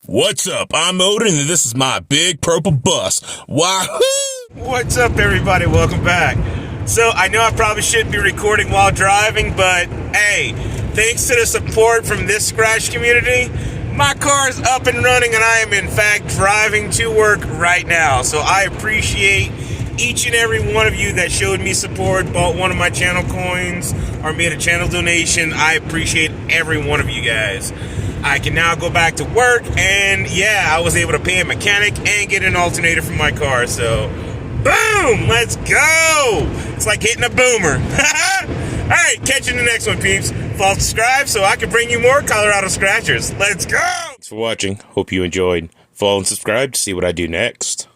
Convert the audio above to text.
What's up? I'm Odin, and this is my big purple bus. Wahoo! What's up, everybody? Welcome back. So, I know I probably shouldn't be recording while driving, but hey, thanks to the support from this Scratch community, my car is up and running, and I am in fact driving to work right now. So, I appreciate each and every one of you that showed me support, bought one of my channel coins, or made a channel donation. I appreciate every one of you guys. I can now go back to work, and yeah, I was able to pay a mechanic and get an alternator for my car, so boom, let's go. It's like hitting a boomer. All right, catch you in the next one, peeps. Follow, subscribe so I can bring you more Colorado Scratchers. Let's go. Thanks for watching. Hope you enjoyed. Follow and subscribe to see what I do next.